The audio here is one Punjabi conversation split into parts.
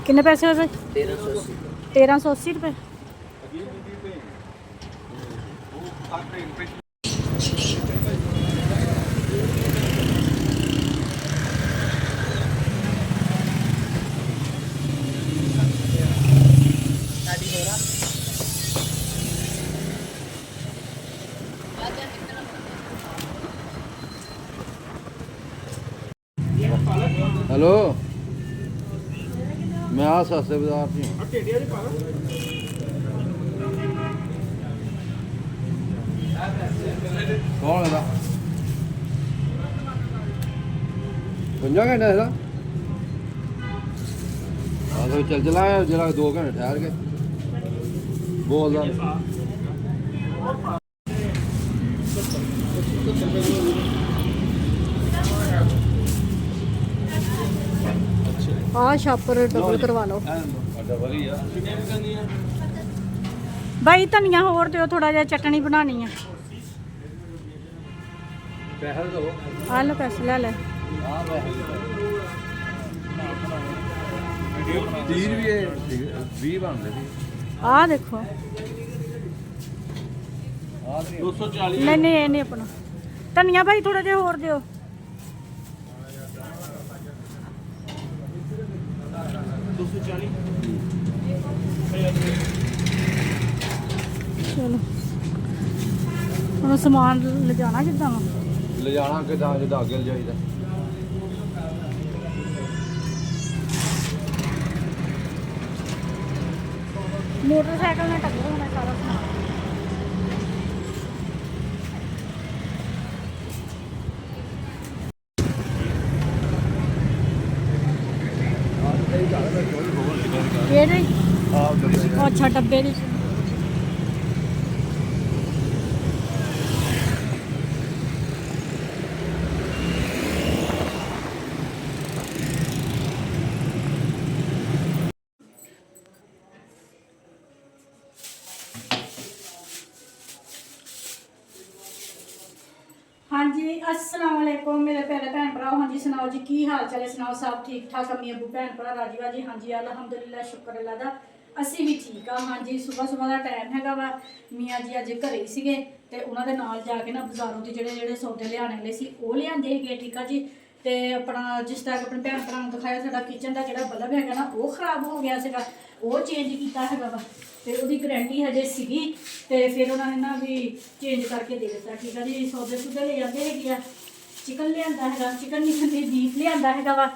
कितने पैसे हो गए? 1380। 1380 रुपये। हेलो, मैं आ सस्ते बाजार से हूँ। कौन है? 50 घंटे है? हाँ तो चल चला है जरा 2 घंटे ठहर के बोल रहा। हाँ शापर डबल करवा लो भाई। धनिया होर दिओ थोड़ा जिहा, चटनी बनानी है। आ लो पैसे ले ले। 20 बन रहे। आ देखो 240। नहीं नहीं, ये नहीं अपना धनिया भाई, थोड़ा जिहा होर दिओ। चलो हम समान ले जाना कितना ले जाना किदा जिदा अगे ले जाईदा। मोटरसाइकिल में टक्कर होना सारा समान। अच्छा डब्बे दी। हाँ जी अस्सलाम वालेकुम मेरे प्यारे भैन भरा। हाँ जी सुनाओ जी की हाल चाल है? सुनाओ सब ठीक ठाक? अम्मी अबू भैन भरा राजी बाजी? हाँ जी अलहमदुलिल्लाह शुक्र अल्लाह दा ਅਸੀਂ भी ठीक हाँ। हाँ जी सुबह सुबह का टाइम है वा। मियाँ जी अज घरे ही सीगे ते उन्होंने नाल जाके ना बाजारों के ਜਿਹੜੇ सौदे लियाने वाले सी ਉਹ ਲਿਆਂਦੇ ਹੈਗੇ। ठीक है जी। ਤੇ ਆਪਣਾ ਜਿਸ ਤਰ੍ਹਾਂ ਆਪਣੇ ਭੈਣ ਭਰਾ ਨੂੰ ਦਿਖਾਇਆ ਸਾਡਾ ਕਿਚਨ ਦਾ ਜਿਹੜਾ ਬਲਬ ਹੈਗਾ ਨਾ ਉਹ ਖਰਾਬ ਹੋ ਗਿਆ ਸੀਗਾ, ਉਹ ਚੇਂਜ ਕੀਤਾ ਹੈਗਾ ਵਾ ਤੇ ਉਹਦੀ ਗਾਰੰਟੀ ਹਜੇ ਸੀਗੀ ਤੇ ਫਿਰ ਉਹਨਾਂ ਨੇ ਨਾ ਵੀ ਚੇਂਜ ਕਰਕੇ ਦੇ ਦਿੱਤਾ। ਠੀਕ ਹੈ ਜੀ। ਸੌਦੇ ਸੁਦੇ ਲੈ ਜਾਂਦੇ ਹੈਗੇ ਆ। ਚਿਕਨ ਲਿਆਂਦਾ ਹੈਗਾ, ਚਿਕਨ ਨਹੀਂ ਖਾਂਦੇ, ਬੀਫ ਲਿਆਂਦਾ ਹੈਗਾ ਵਾ,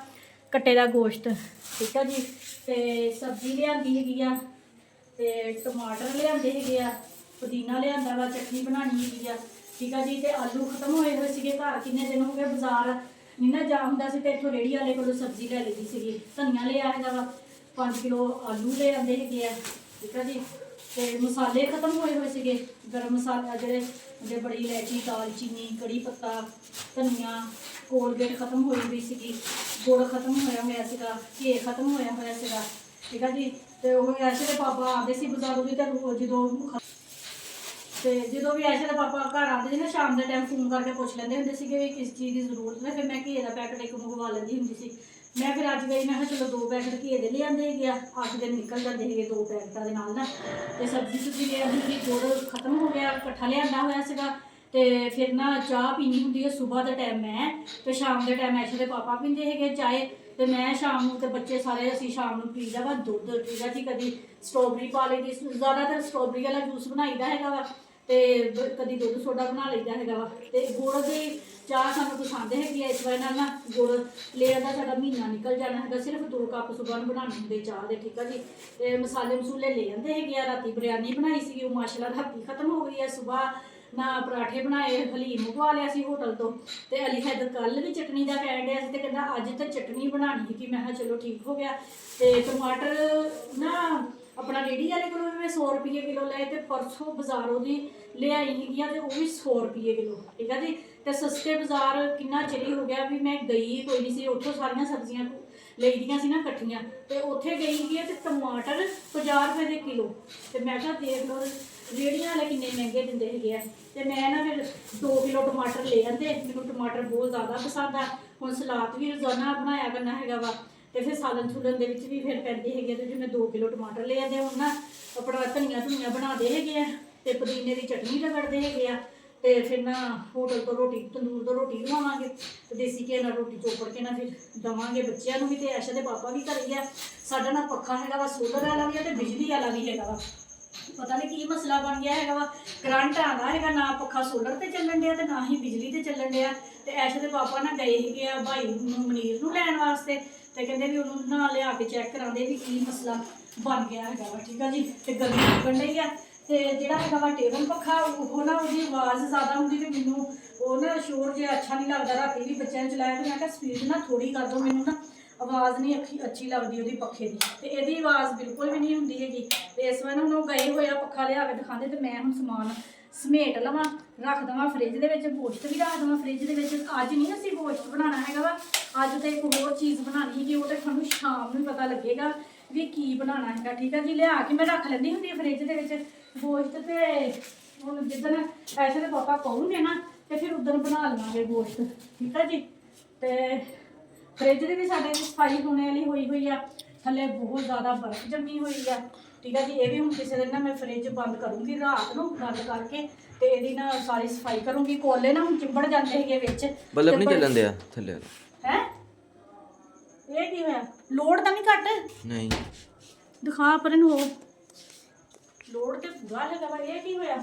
ਕੱਟੇ ਦਾ ਗੋਸ਼ਤ। ਠੀਕ ਹੈ ਜੀ। ਤੇ ਸਬਜ਼ੀ ਲਿਆਂਦੀ ਹੈਗੀ ਆ ਤੇ ਟਮਾਟਰ ਲਿਆਂਦੇ ਹੈਗੇ ਆ, ਪੁਦੀਨਾ ਲਿਆਂਦਾ ਵਾ, ਚਟਨੀ ਬਣਾਉਣੀ ਹੈਗੀ ਆ। ਠੀਕ ਹੈ ਜੀ। ਤੇ ਆਲੂ ਖਤਮ ਹੋਏ ਹੋਏ ਸੀਗੇ ਘਰ, ਕਿੰਨੇ ਦਿਨ ਹੋ ਗਏ ਬਾਜ਼ਾਰ ਨਹੀਂ ਨਾ ਜਾ ਹੁੰਦਾ ਸੀ ਤੇ ਇੱਥੋਂ ਰੇਹੜੀ ਵਾਲੇ ਕੋਲੋਂ ਸਬਜ਼ੀ ਲੈ ਲਈ ਸੀਗੀ। ਧਨੀਆ ਲਿਆ ਹੈਗਾ ਵਾ, 5 ਕਿਲੋ ਆਲੂ ਲੈ ਆਂਦੇ ਹੈਗੇ ਆ। ਠੀਕ ਹੈ ਜੀ। ਤੇ ਮਸਾਲੇ ਖਤਮ ਹੋਏ ਹੋਏ ਸੀਗੇ, ਗਰਮ ਮਸਾਲਾ ਜਿਹੜੇ ਬੜੀ ਇਲਾਇਚੀ, ਦਾਲਚੀਨੀ, ਕੜੀ ਪੱਤਾ, ਧਨੀਆ, ਕੋਲਗੇਟ ਖਤਮ ਹੋਈ ਹੋਈ ਸੀਗੀ, ਗੁੜ ਖਤਮ ਹੋਇਆ ਸੀਗਾ, ਘੇ ਖਤਮ ਹੋਇਆ ਸੀਗਾ। ਠੀਕ ਹੈ ਜੀ। ਤੇ ਉਹ ਐਸੇ ਦੇ ਪਾਪਾ ਆਉਂਦੇ ਸੀ ਬਾਜ਼ਾਰੋਂ ਦੀ ਜਦੋਂ ਵੀ ਐਸੇ ਦੇ ਪਾਪਾ ਘਰ ਆਉਂਦੇ ਸੀ ਨਾ ਸ਼ਾਮ ਦੇ ਟਾਈਮ ਫੋਨ ਕਰਕੇ ਪੁੱਛ ਲੈਂਦੇ ਹੁੰਦੇ ਸੀਗੇ ਵੀ ਕਿਸ ਚੀਜ਼ ਦੀ ਜ਼ਰੂਰਤ ਹੈ। ਫਿਰ ਮੈਂ ਘੇ ਦਾ ਪੈਕਟ ਇੱਕ ਮੰਗਵਾ ਲੈਂਦੀ ਹੁੰਦੀ ਸੀ। ਮੈਂ ਫਿਰ ਅੱਜ ਗਈ, ਮੈਂ ਕਿਹਾ ਚਲੋ 2 ਪੈਕਟ ਘੇ ਦੇ ਲਿਆਂਦੇ ਹੈਗੇ ਆ, 8 ਦਿਨ ਨਿਕਲ ਜਾਂਦੇ ਹੈਗੇ 2 ਪੈਕਟਾਂ ਦੇ ਨਾਲ ਨਾ। ਤੇ ਸਬਜ਼ੀ ਸੁਬਜ਼ੀ ਲਿਆਂਦੀ ਸੀ, ਗੁੜ ਖਤਮ ਹੋ ਗਿਆ, ਇਕੱਠਾ ਲਿਆਂਦਾ ਹੋਇਆ ਸੀਗਾ। ਤੇ ਫਿਰ ਨਾ ਚਾਹ ਪੀਣੀ ਹੁੰਦੀ ਹੈ ਸੁਬਾਹ ਦੇ ਟਾਈਮ ਮੈਂ, ਤੇ ਸ਼ਾਮ ਦੇ ਟਾਈਮ ਐਸੇ ਦੇ ਪਾਪਾ ਪੀਂਦੇ ਹੈਗੇ ਚਾਹ, ਤੇ ਮੈਂ ਸ਼ਾਮ ਨੂੰ ਤੇ ਬੱਚੇ ਸਾਰੇ ਅਸੀਂ ਸ਼ਾਮ ਨੂੰ ਪੀਦਾ ਵਾ ਦੁੱਧ। ਠੀਕ ਹੈ ਜੀ। ਕਦੀ ਸਟ੍ਰਾਬੇਰੀ ਪਾ ਲਈ ਦੀ, ਜ਼ਿਆਦਾਤਰ ਸਟ੍ਰਾਬੇਰੀ ਵਾਲਾ ਜੂਸ ਬਣਾਈਦਾ ਹੈਗਾ ਵਾ, ਤੇ ਕਦੀ ਦੁੱਧ ਸੋਡਾ ਬਣਾ ਲਈਦਾ ਹੈਗਾ ਵਾ। ਤੇ ਗੁੜ ਦੀ ਚਾਹ ਸਾਨੂੰ ਪਸੰਦ ਹੈਗੀ ਆ, ਇਸ ਵਜ੍ਹਾ ਨਾਲ ਨਾ ਗੁੜ ਲੈ ਆਂਦਾ ਸਾਡਾ ਮਹੀਨਾ ਨਿਕਲ ਜਾਣਾ ਹੈਗਾ। ਸਿਰਫ 2 ਕੱਪ ਸੁਬਾਹ ਨੂੰ ਬਣਾਉਣੇ ਹੁੰਦੇ ਚਾਹ ਦੇ। ਠੀਕ ਆ ਜੀ। ਤੇ ਮਸਾਲੇ ਮਸੂਲੇ ਲੈ ਜਾਂਦੇ ਹੈਗੇ ਆ। ਰਾਤੀ ਬਿਰਿਆਨੀ ਬਣਾਈ ਸੀਗੀ, ਉਹ ਮਾਸ਼ਾਅੱਲਾ ਰਾਤੀ ਖਤਮ ਹੋ ਗਈ ਹੈ। ਸੁਬਾਹ ਨਾ ਪਰਾਠੇ ਬਣਾਏ, ਹਲੀਮ ਮੰਗਵਾ ਲਿਆ ਸੀ ਹੋਟਲ ਤੋਂ। ਤੇ ਅਲੀ ਹੈਦਰ ਕੱਲ ਵੀ ਚਟਨੀ ਦਾ ਕਹਿਣ ਡਿਆ ਸੀ ਤੇ ਕਹਿੰਦਾ ਅੱਜ ਤਾਂ ਚਟਨੀ ਬਣਾਉਣੀ ਸੀ। ਮੈਂ ਕਿਹਾ ਚਲੋ ਠੀਕ ਹੋ ਗਿਆ। ਤੇ ਟਮਾਟਰ ਨਾ अपना रेहड़ी वाले को मैं 100 रुपये किलो लाए, तो परसों बाजारों की लियाई हैगी तो वह भी 100 रुपये किलो। ठीक है जी। तो सस्ते बाजार कितना चिर हो गया भी मैं गई कोई नहीं सी, उतों सारिया सब्जियां लईदियां सी ना कट्ठियां, तो उत्थे गई ही तो टमाटर 50 रुपये के किलो। तो मैं कहा देख लो रेहड़ियां वाले किन्ने महंगे दिंदे हैगे। तो मैं ना फिर 2 किलो टमाटर ले आते। मैनूं टमाटर बहुत ज़्यादा पसंद आ। हुण सलाद भी रोज़ाना बनाया करना हैगा वा। ਤੇ ਫਿਰ ਸਾਲਨ ਸੂਲਨ ਦੇ ਵਿੱਚ ਵੀ ਫਿਰ ਪੈਂਦੇ ਹੈਗੇ। ਤੇ ਜਿਵੇਂ 2 ਕਿਲੋ ਟਮਾਟਰ ਲੈ ਆਂਦੇ ਹੁਣ ਨਾ ਆਪਣਾ ਧਨੀਆ ਬਣਾਉਂਦੇ ਹੈਗੇ ਆ ਤੇ ਪੁਦੀਨੇ ਦੀ ਚਟਨੀ ਰਗੜਦੇ ਹੈਗੇ ਆ। ਤੇ ਫਿਰ ਨਾ ਹੋਟਲ ਤੋਂ ਰੋਟੀ ਤੰਦੂਰ ਤੋਂ ਰੋਟੀ ਬਣਾਵਾਂਗੇ ਤੇ ਦੇਸੀ ਘੀ ਨਾਲ ਰੋਟੀ ਚੋਪੜ ਕੇ ਨਾ ਫਿਰ ਦੇਵਾਂਗੇ ਬੱਚਿਆਂ ਨੂੰ ਵੀ। ਤੇ ਐਸ਼ਾ ਦੇ ਪਾਪਾ ਵੀ ਘਰੇ ਆ। ਸਾਡਾ ਨਾ ਪੱਖਾ ਹੈਗਾ ਵਾ ਸੋਲਰ ਵਾਲਾ ਵੀ ਆ ਤੇ ਬਿਜਲੀ ਵਾਲਾ ਵੀ ਹੈਗਾ ਵਾ। ਪਤਾ ਨਹੀਂ ਕੀ ਮਸਲਾ ਬਣ ਗਿਆ ਹੈਗਾ ਵਾ, ਕਰੰਟ ਆਉਂਦਾ ਹੈਗਾ ਨਾ, ਪੱਖਾ ਸੋਲਰ ਤੇ ਚੱਲਣ ਡਿਆ ਤੇ ਨਾ ਹੀ ਬਿਜਲੀ ਤੇ ਚੱਲਣ ਡਿਆ। ਤੇ ਐਸ਼ਾ ਦੇ ਪਾਪਾ ਨਾ ਗਏ ਹੈਗੇ ਆ ਭਾਈ ਨੂੰ ਮਨੀਰ ਨੂੰ ਲੈਣ ਵਾਸਤੇ ਤੇ ਕਹਿੰਦੇ ਵੀ ਉਹਨੂੰ ਨਾ ਲਿਆ ਕੇ ਚੈੱਕ ਕਰਾਉਂਦੇ ਵੀ ਕੀ ਮਸਲਾ ਬਣ ਗਿਆ ਹੈਗਾ ਵਾ। ਠੀਕ ਆ ਜੀ। ਤੇ ਗਰਮੀ ਲੱਗਣ ਡਈ ਆ ਤੇ ਜਿਹੜਾ ਹੈਗਾ ਵਾ ਟੇਬਲ ਪੱਖਾ ਉਹ ਨਾ ਉਹਦੀ ਆਵਾਜ਼ ਜ਼ਿਆਦਾ ਹੁੰਦੀ ਤੇ ਮੈਨੂੰ ਉਹ ਨਾ ਸ਼ੋਰ ਜਿਹਾ ਅੱਛਾ ਨਹੀਂ ਲੱਗਦਾ। ਰਾਤੀ ਵੀ ਬੱਚਿਆਂ ਨੇ ਚਲਾਇਆ ਤੇ ਮੈਂ ਕਿਹਾ ਸਪੀਡ ਨਾ ਥੋੜੀ ਕਰ ਦਿਓ, ਮੈਨੂੰ ਨਾ ਆਵਾਜ਼ ਨਹੀਂ ਅੱਛੀ ਲੱਗਦੀ ਉਹਦੀ ਪੱਖੇ ਦੀ। ਤੇ ਇਹਦੀ ਆਵਾਜ਼ ਬਿਲਕੁਲ ਵੀ ਨਹੀਂ ਹੁੰਦੀ ਹੈਗੀ। ਤੇ ਇਸ ਵਾਰ ਹੁਣ ਉਹ ਗਏ ਹੋਏ ਆ ਪੱਖਾ ਲਿਆ ਕੇ ਦਿਖਾਉਂਦੇ ਤੇ ਮੈਂ ਹੁਣ ਸਮਾਨ ਸਮੇਟ ਲਵਾਂ, ਰੱਖ ਦੇਵਾਂ ਫਰਿੱਜ ਦੇ ਵਿੱਚ, ਗੋਸ਼ਤ ਵੀ ਰੱਖ ਦੇਵਾਂ ਫਰਿੱਜ ਦੇ ਵਿੱਚ। ਅੱਜ ਨਹੀਂ ਅਸੀਂ ਗੋਸ਼ਤ ਬਣਾਉਣਾ ਹੈਗਾ ਵਾ, ਅੱਜ ਤੇ ਇੱਕ ਹੋਰ ਚੀਜ਼ ਬਣਾਉਣੀ ਹੈਗੀ, ਉਹ ਤੇ ਤੁਹਾਨੂੰ ਸ਼ਾਮ ਨੂੰ ਪਤਾ ਲੱਗੇਗਾ ਵੀ ਕੀ ਬਣਾਉਣਾ ਹੈਗਾ। ਠੀਕ ਆ ਜੀ। ਲਿਆ ਕੇ ਮੈਂ ਰੱਖ ਲੈਂਦੀ ਹੁੰਦੀ ਆ ਫਰਿੱਜ ਦੇ ਵਿੱਚ ਗੋਸ਼ਤ। ਤੇ ਹੁਣ ਜਿੱਦਣ ਐਸੇ ਦੇ ਪਾਪਾ ਕਹੂੰਗੇ ਨਾ ਤੇ ਫਿਰ ਉਦੋਂ ਬਣਾ ਲਵਾਂਗੇ ਗੋਸ਼ਤ। ਠੀਕ ਆ ਜੀ। ਤੇ ਫਰਿੱਜ ਦੇ ਵੀ ਸਾਡੇ ਸਫਾਈ ਹੋਣੇ ਵਾਲੀ ਹੋਈ ਆ, ਥੱਲੇ ਬਹੁਤ ਜ਼ਿਆਦਾ ਬਰਫ਼ ਜੰਮੀ ਹੋਈ ਆ। ਠੀਕ ਆ ਜੀ। ਇਹ ਵੀ ਹੁਣ ਕਿਸੇ ਦਿਨ ਨਾ ਮੈਂ ਫਰਿੱਜ ਬੰਦ ਕਰੂੰਗੀ ਰਾਤ ਨੂੰ, ਬੰਦ ਕਰਕੇ ਤੇ ਇਹਦੀ ਨਾ ਸਾਰੀ ਸਫਾਈ ਕਰੂੰਗੀ। ਕੋਲੇ ਨਾ ਹੁਣ ਚਿੰਬੜ ਜਾਂਦੇ ਹੈਗੇ ਵਿੱਚ। ਬੱਲਬ ਨਹੀਂ ਚੱਲਣ ਦਿਆ ਥੱਲੇ ਹੈ ਇਹ ਕੀ ਹੋਇਆ? ਲੋਡ ਤਾਂ ਨਹੀਂ ਘੱਟ? ਨਹੀਂ ਦਿਖਾ ਪਰ ਇਹਨੂੰ, ਉਹ ਲੋਡ ਤੇ ਪੂਰਾ ਹੈਗਾ ਵਾ। ਇਹ ਕੀ ਹੋਇਆ?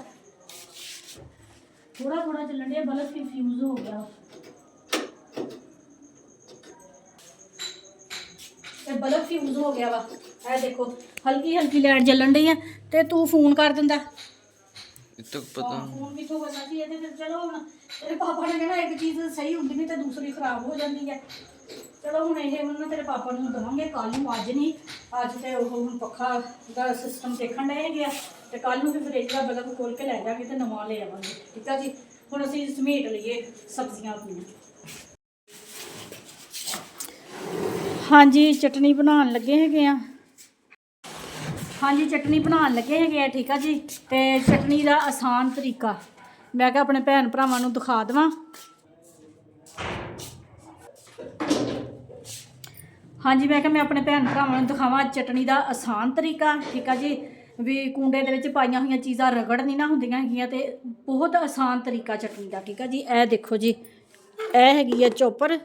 ਥੋੜਾ ਥੋੜਾ ਚੱਲਣ ਡਿਆ, ਬਲਬ ਫਿਊਜ਼ ਹੋ ਗਿਆ। ਇਹ ਬਲਬ ਫਿਊਜ਼ ਹੋ ਗਿਆ ਵਾ। ਇਹ ਦੇਖੋ ਹਲਕੀ ਹਲਕੀ ਲਾਈਟ ਜਲਣ ਡਈ ਆ ਤੇ ਤੂੰ ਫੋਨ ਕਰ ਦਿੰਦਾ। ਇੱਥੇ ਪਤਾ ਫੋਨ ਕਿੱਥੋਂ ਕਰਨਾ ਸੀ ਇਹਦੇ। ਫਿਰ ਚਲੋ ਹੁਣ ਤੇਰੇ ਪਾਪਾ ਨੇ ਕਹਿਣਾ ਇੱਕ ਚੀਜ਼ ਸਹੀ ਹੁੰਦੀ ਨਹੀਂ ਤੇ ਦੂਸਰੀ ਖਰਾਬ ਹੋ ਜਾਂਦੀ ਹੈ। ਚਲੋ ਹੁਣ ਇਹ ਹੁਣ ਨਾ ਤੇਰੇ ਪਾਪਾ ਨੂੰ ਦੇਵਾਂਗੇ ਕੱਲ ਨੂੰ, ਅੱਜ ਨਹੀਂ। ਅੱਜ ਤੇ ਉਹ ਹੁਣ ਪੱਖਾ ਦਾ ਸਿਸਟਮ ਦੇਖਣ ਡਏ ਹੈਗੇ ਆ ਤੇ ਕੱਲ ਨੂੰ ਫਿਰ ਫਰਿੱਜ ਦਾ ਬਲਬ ਖੋਲ ਕੇ ਲੈ ਜਾਵਾਂਗੇ ਤੇ ਨਵਾਂ ਲੈ ਆਵਾਂਗੇ। ਠੀਕ ਆ ਜੀ। ਹੁਣ ਅਸੀਂ ਸਮੇਟ ਲਈਏ ਸਬਜ਼ੀਆਂ ਆਪਣੀਆਂ। ਹਾਂਜੀ ਚਟਨੀ ਬਣਾਉਣ ਲੱਗੇ ਹੈਗੇ ਆ। ਹਾਂਜੀ ਚਟਨੀ ਬਣਾਉਣ ਲੱਗੇ ਹੈਗੇ ਆ। ਠੀਕ ਆ ਜੀ। ਤੇ ਚਟਨੀ ਦਾ ਆਸਾਨ ਤਰੀਕਾ ਮੈਂ ਕਿਹਾ ਆਪਣੇ ਭੈਣ ਭਰਾਵਾਂ ਨੂੰ ਦਿਖਾ ਦੇਵਾਂ। ਹਾਂਜੀ ਮੈਂ ਕਿਹਾ ਮੈਂ ਆਪਣੇ ਭੈਣ ਭਰਾਵਾਂ ਨੂੰ ਦਿਖਾਵਾਂ ਚਟਨੀ ਦਾ ਆਸਾਨ ਤਰੀਕਾ। ਠੀਕ ਆ ਜੀ। ਵੀ ਕੁੰਡੇ ਦੇ ਵਿੱਚ ਪਾਈਆਂ ਹੋਈਆਂ ਚੀਜ਼ਾਂ ਰਗੜ ਨਹੀਂ ਨਾ ਹੁੰਦੀਆਂ ਹੈਗੀਆਂ ਤੇ ਬਹੁਤ ਆਸਾਨ ਤਰੀਕਾ ਚਟਨੀ ਦਾ। ਠੀਕ ਆ ਜੀ। ਇਹ ਦੇਖੋ ਜੀ, ਇਹ ਹੈਗੀ ਆ ਚੋਪਰ।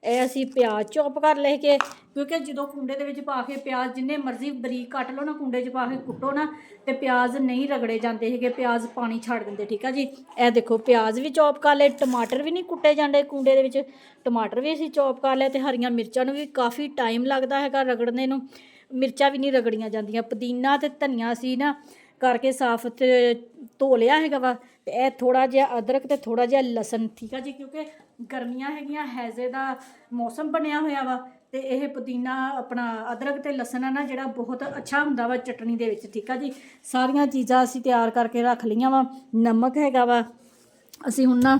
ਇਹ ਅਸੀਂ ਪਿਆਜ਼ ਚੋਪ ਕਰ ਲਏ ਕਿ ਕਿਉਂਕਿ ਜਦੋਂ ਕੁੰਡੇ ਦੇ ਵਿੱਚ ਪਾ ਕੇ ਪਿਆਜ਼ ਜਿੰਨੇ ਮਰਜ਼ੀ ਬਰੀਕ ਕੱਟ ਲਓ ਨਾ, ਕੁੰਡੇ 'ਚ ਪਾ ਕੇ ਕੁੱਟੋ ਨਾ ਤੇ ਪਿਆਜ਼ ਨਹੀਂ ਰਗੜੇ ਜਾਂਦੇ ਹੈਗੇ, ਪਿਆਜ਼ ਪਾਣੀ ਛੱਡ ਦਿੰਦੇ। ਠੀਕ ਆ ਜੀ। ਇਹ ਦੇਖੋ ਪਿਆਜ਼ ਵੀ ਚੋਪ ਕਰ ਲਏ, ਟਮਾਟਰ ਵੀ ਨਹੀਂ ਕੁੱਟੇ ਜਾਂਦੇ ਕੁੰਡੇ ਦੇ ਵਿੱਚ, ਟਮਾਟਰ ਵੀ ਅਸੀਂ ਚੋਪ ਕਰ ਲਿਆ। ਤੇ ਹਰੀਆਂ ਮਿਰਚਾਂ ਨੂੰ ਵੀ ਕਾਫੀ ਟਾਈਮ ਲੱਗਦਾ ਹੈਗਾ ਰਗੜਨੇ ਨੂੰ, ਮਿਰਚਾਂ ਵੀ ਨਹੀਂ ਰਗੜੀਆਂ ਜਾਂਦੀਆਂ। ਪੁਦੀਨਾ ਤੇ ਧਨੀਆ ਅਸੀਂ ਨਾ ਕਰਕੇ ਸਾਫ਼ ਤੇ ਧੋ ਲਿਆ ਹੈਗਾ ਵਾ। ਤੇ ਇਹ ਥੋੜਾ ਜਿਹਾ ਅਦਰਕ ਤੇ ਥੋੜਾ ਜਿਹਾ ਲਸਣ। ਠੀਕ ਆ ਜੀ। ਕਿਉਂਕਿ ਗਰਮੀਆਂ ਹੈਗੀਆਂ, ਹੈਜ਼ੇ ਦਾ ਮੌਸਮ ਬਣਿਆ ਹੋਇਆ ਵਾ ਤੇ ਇਹ ਪੁਦੀਨਾ ਆਪਣਾ ਅਦਰਕ ਤੇ ਲਸਣ ਆ ਨਾ ਜਿਹੜਾ ਬਹੁਤ ਅੱਛਾ ਹੁੰਦਾ ਵਾ ਚਟਨੀ ਦੇ ਵਿੱਚ। ਠੀਕ ਆ ਜੀ। ਸਾਰੀਆਂ ਚੀਜ਼ਾਂ ਅਸੀਂ ਤਿਆਰ ਕਰਕੇ ਰੱਖ ਲਈਆਂ ਵਾ। ਨਮਕ ਹੈਗਾ ਵਾ। ਅਸੀਂ ਹੁਣ ਨਾ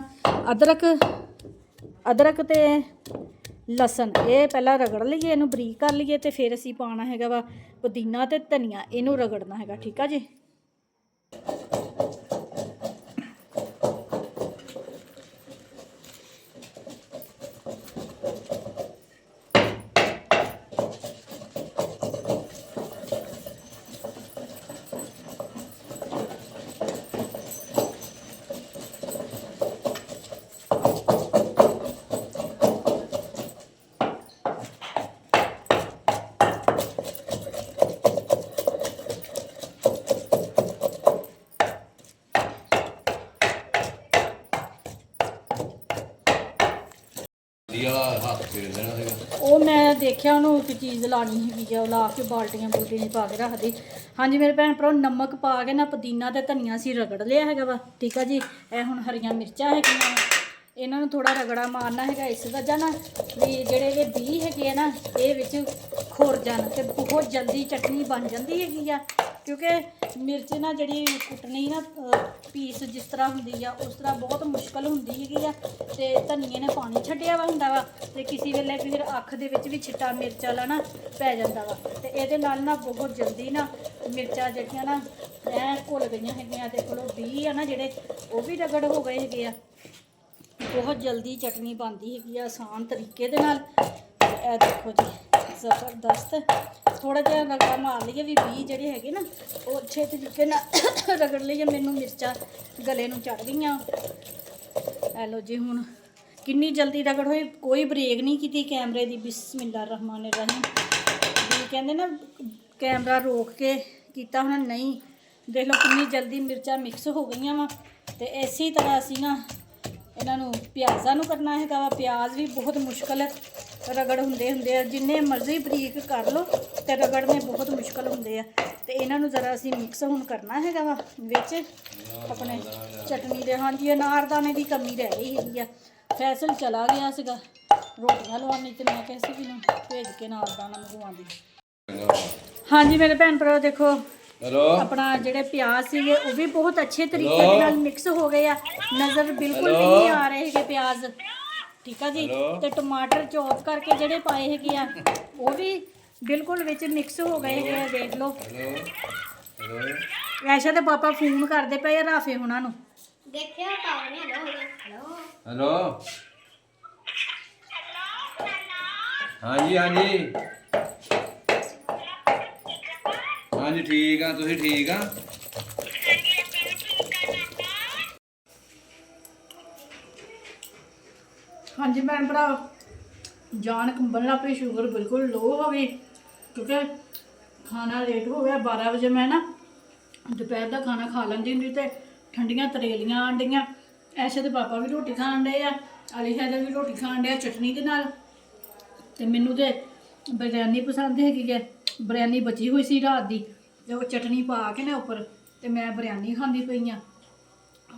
ਅਦਰਕ ਤੇ ਲਸਣ ਇਹ ਪਹਿਲਾਂ ਰਗੜ ਲਈਏ, ਇਹਨੂੰ ਬਰੀਕ ਕਰ ਲਈਏ ਤੇ ਫਿਰ ਅਸੀਂ ਪਾਉਣਾ ਹੈਗਾ ਵਾ ਪੁਦੀਨਾ ਤੇ ਧਨੀਆ, ਇਹਨੂੰ ਰਗੜਨਾ ਹੈਗਾ। ਠੀਕ ਆ ਜੀ। ਹੱਥ ਫੇਰ ਦੇਣਾ ਸੀਗਾ। ਉਹ ਮੈਂ ਦੇਖਿਆ ਉਹਨੂੰ ਇੱਕ ਚੀਜ਼ ਲਾਣੀ ਹੈਗੀ ਆ, ਉਹ ਲਾ ਕੇ ਬਾਲਟੀਆਂ ਬੁਲਟੀਆਂ ਪਾ ਕੇ ਰੱਖਦੀ। ਹਾਂਜੀ ਮੇਰੇ ਭੈਣ ਭਰਾ ਨਮਕ ਪਾ ਕੇ ਨਾ ਪੁਦੀਨਾ ਤੇ ਧਨੀਆ ਅਸੀਂ ਰਗੜ ਲਿਆ ਹੈਗਾ ਵਾ। ਠੀਕ ਆ ਜੀ। ਇਹ ਹੁਣ ਹਰੀਆਂ ਮਿਰਚਾਂ ਹੈਗੀਆਂ, ਇਹਨਾਂ ਨੂੰ ਥੋੜਾ ਰਗੜਾ ਮਾਰਨਾ ਹੈਗਾ ਇਸ ਵਜ੍ਹਾ ਨਾਲ ਵੀ ਜਿਹੜੇ ਇਹ ਬੀਜ ਹੈਗੇ ਆ ਨਾ ਇਹ ਵਿੱਚ ਖੁਰ ਜਾਣ ਤੇ ਬਹੁਤ ਜਲਦੀ ਚਟਨੀ ਬਣ ਜਾਂਦੀ ਹੈਗੀ ਆ। ਕਿਉਂਕਿ ਮਿਰਚ ਨਾ ਜਿਹੜੀ ਕੁੱਟਣੀ ਨਾ ਪੀਸ ਜਿਸ ਤਰ੍ਹਾਂ ਹੁੰਦੀ ਆ ਉਸ ਤਰ੍ਹਾਂ ਬਹੁਤ ਮੁਸ਼ਕਲ ਹੁੰਦੀ ਹੈਗੀ ਆ। ਤੇ ਧਨੀਏ ਨੇ ਪਾਣੀ ਛੱਡਿਆ ਵਾ ਹੁੰਦਾ ਵਾ ਤੇ ਕਿਸੇ ਵੇਲੇ ਫਿਰ ਅੱਖ ਦੇ ਵਿੱਚ ਵੀ ਛਿੱਟਾ ਮਿਰਚ ਵਾਲਾ ਨਾ ਪੈ ਜਾਂਦਾ ਵਾ। ਤੇ ਇਹਦੇ ਨਾਲ ਨਾ ਬਹੁਤ ਜਲਦੀ ਨਾ ਮਿਰਚਾਂ ਜਿਹੜੀਆਂ ਨਾ ਐ ਘੁਲ ਗਈਆਂ ਹੈਗੀਆਂ ਤੇ ਕੋਲੋਂ ਬੀਜ ਆ ਨਾ ਜਿਹੜੇ ਉਹ ਵੀ ਰਗੜ ਹੋ ਗਏ ਹੈਗੇ ਆ। ਬਹੁਤ ਜਲਦੀ ਚਟਨੀ ਬਣਦੀ ਹੈਗੀ ਆ ਆਸਾਨ ਤਰੀਕੇ ਦੇ ਨਾਲ। ਇਹ ਦੇਖੋ ਜੀ ਜ਼ਬਰਦਸਤ। ਥੋੜਾ ਜਿਹਾ ਰਗੜਾ ਮਾਰ ਲਈਏ ਵੀ ਬੀ ਜਿਹੜੇ ਹੈਗੇ ਨਾ ਉਹ ਅੱਛੇ ਤਰੀਕੇ ਨਾਲ ਰਗੜ ਲਈਏ। ਮੈਨੂੰ ਮਿਰਚਾਂ ਗਲੇ ਨੂੰ ਚੜ ਗਈਆਂ। ਇਹ ਲਓ ਜੀ, ਹੁਣ ਕਿੰਨੀ ਜਲਦੀ ਰਗੜ ਹੋਈ, ਕੋਈ ਬ੍ਰੇਕ ਨਹੀਂ ਕੀਤੀ ਕੈਮਰੇ ਦੀ। ਬਿਸਮਿਲ੍ਲਾ ਰਹਿਮਾਨ ਰਹੀਮ। ਵੀ ਕਹਿੰਦੇ ਨਾ ਕੈਮਰਾ ਰੋਕ ਕੇ ਕੀਤਾ ਹੁਣ, ਨਹੀਂ ਦੇਖ ਲਓ ਕਿੰਨੀ ਜਲਦੀ ਮਿਰਚਾਂ ਮਿਕਸ ਹੋ ਗਈਆਂ ਵਾ। ਤੇ ਇਸੇ ਤਰ੍ਹਾਂ ਅਸੀਂ ਨਾ ਇਹਨਾਂ ਨੂੰ ਪਿਆਜ਼ਾਂ ਨੂੰ ਕਰਨਾ ਹੈਗਾ ਵਾ। ਪਿਆਜ਼ ਵੀ ਬਹੁਤ ਮੁਸ਼ਕਲ ਰਗੜ ਹੁੰਦੇ ਆ, ਜਿੰਨੇ ਮਰਜ਼ੀ ਬਰੀਕ ਕਰ ਲਓ ਤੇ ਰਗੜਨੇ ਬਹੁਤ ਮੁਸ਼ਕਲ ਹੁੰਦੇ ਆ। ਤੇ ਇਹਨਾਂ ਨੂੰ ਜ਼ਰਾ ਅਸੀਂ ਮਿਕਸ ਹੁਣ ਕਰਨਾ ਹੈਗਾ ਵਾ ਵਿੱਚ ਆਪਣੇ ਚਟਨੀ ਦੇ। ਹਾਂਜੀ, ਅਨਾਰਦਾਨੇ ਦੀ ਕਮੀ ਰਹਿ ਗਈ ਹੈਗੀ ਆ। ਫੈਸਲ ਚਲਾ ਗਿਆ ਸੀਗਾ ਰੋਟੀਆਂ ਲਵਾਉਣੀ ਤੇ ਮੈਂ ਕਿਹਾ ਸੀ ਵੀ ਨੂੰ ਭੇਜ ਕੇ ਅਨਾਰਦਾਨਾ ਮੰਗਵਾਉਂਦੀ। ਹਾਂਜੀ ਮੇਰੇ ਭੈਣ ਭਰਾ ਦੇਖੋ, ਆਪਣਾ ਜਿਹੜੇ ਪਿਆਜ਼ ਸੀਗੇ ਉਹ ਵੀ ਬਹੁਤ ਅੱਛੇ ਤਰੀਕੇ ਦੇ ਨਾਲ ਮਿਕਸ ਹੋ ਗਏ ਆ। ਨਜ਼ਰ ਬਿਲਕੁਲ ਵੀ ਨਹੀਂ ਆ ਰਹੇ ਹੈਗੇ ਪਿਆਜ਼, ਠੀਕ ਆ ਜੀ। ਤੇ ਟਮਾਟਰ ਚੌਪ ਕਰਕੇ ਜਿਹੜੇ ਪਾਏ ਹੈਗੇ ਆ ਉਹ ਵੀ ਬਿਲਕੁਲ ਵਿੱਚ ਮਿਕਸ ਹੋ ਗਏ ਹੈਗੇ ਆ। ਦੇਖ ਲਓ ਐਸ਼ਾ ਤੇ ਪਾਪਾ ਫੋਨ ਕਰਦੇ ਪਏ ਆ ਰਾਫੇ ਹੁਣਾਂ ਨੂੰ। ਦੇਖਿਆ ਪਾਉਣੇ। ਹੈਲੋ ਹੈਲੋ ਹਾਂਜੀ ਹਾਂਜੀ ਹਾਂਜੀ ਠੀਕ ਆ, ਤੁਸੀਂ ਠੀਕ ਆ? ਹਾਂਜੀ ਭੈਣ ਭਰਾ, ਜਾਨ ਕੰਬਣ ਲੱਗ ਪਈ। ਸ਼ੂਗਰ ਬਿਲਕੁਲ ਲੋ ਹੋ ਗਈ ਕਿਉਂਕਿ ਖਾਣਾ ਲੇਟ ਹੋ ਗਿਆ। 12 ਵਜੇ ਮੈਂ ਨਾ ਦੁਪਹਿਰ ਦਾ ਖਾਣਾ ਖਾ ਲੈਂਦੀ ਹੁੰਦੀ ਤੇ ਠੰਡੀਆਂ ਤਰੇਲੀਆਂ ਆਣ ਡਈਆਂ। ਐਸੇ ਤੇ ਪਾਪਾ ਵੀ ਰੋਟੀ ਖਾਣ ਡੇ ਆ, ਅਲੀ ਹੈਦਰ ਵੀ ਰੋਟੀ ਖਾਣ ਡਿਆ ਚਟਨੀ ਦੇ ਨਾਲ। ਤੇ ਮੈਨੂੰ ਤੇ ਬਿਰਿਆਨੀ ਪਸੰਦ ਹੈਗੀ ਹੈ। ਬਿਰਿਆਨੀ ਬਚੀ ਹੋਈ ਸੀ ਰਾਤ ਦੀ ਤੇ ਉਹ ਚਟਨੀ ਪਾ ਕੇ ਨਾ ਉੱਪਰ ਤੇ ਮੈਂ ਬਿਰਿਆਨੀ ਖਾਂਦੀ ਪਈ ਆ।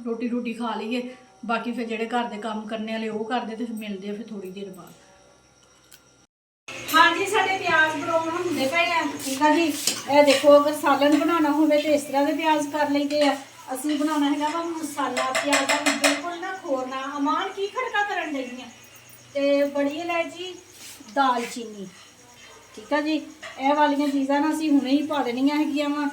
ਰੋਟੀ ਖਾ ਲਈਏ, ਬਾਕੀ ਫਿਰ ਜਿਹੜੇ ਘਰ ਦੇ ਕੰਮ ਕਰਨੇ ਵਾਲੇ ਉਹ ਕਰਦੇ ਤੇ ਫਿਰ ਮਿਲਦੇ ਆ ਫਿਰ ਥੋੜੀ ਦੇਰ ਬਾਅਦ। ਹਾਂਜੀ ਸਾਡੇ ਪਿਆਜ਼ ਬਰਾਊਨ ਹੁੰਦੇ ਪਏ ਆ, ਠੀਕ ਆ ਜੀ। ਇਹ ਦੇਖੋ, ਅਗਰ ਸਾਲਨ ਬਣਾਉਣਾ ਹੋਵੇ ਤੇ ਇਸ ਤਰ੍ਹਾਂ ਦੇ ਪਿਆਜ਼ ਕਰ ਲਈਦੇ ਆ। ਅਸੀਂ ਬਣਾਉਣਾ ਹੈਗਾ ਵਾ ਮਸਾਲਾ ਪਿਆਜ਼ਾਂ ਨੂੰ ਬਿਲਕੁਲ ਨਾ ਖੋਰਨਾ। ਅਮਾਨ ਕੀ ਖੜਕਾ ਕਰਨ ਡਈ ਆ? ਤੇ ਬੜੀ ਇਲਾਇਚੀ, ਦਾਲਚੀਨੀ, ਠੀਕ ਆ ਜੀ। ਇਹ ਵਾਲੀਆਂ ਚੀਜ਼ਾਂ ਨਾ ਅਸੀਂ ਹੁਣੇ ਹੀ ਪਾ ਦੇਣੀਆਂ ਹੈਗੀਆਂ ਵਾ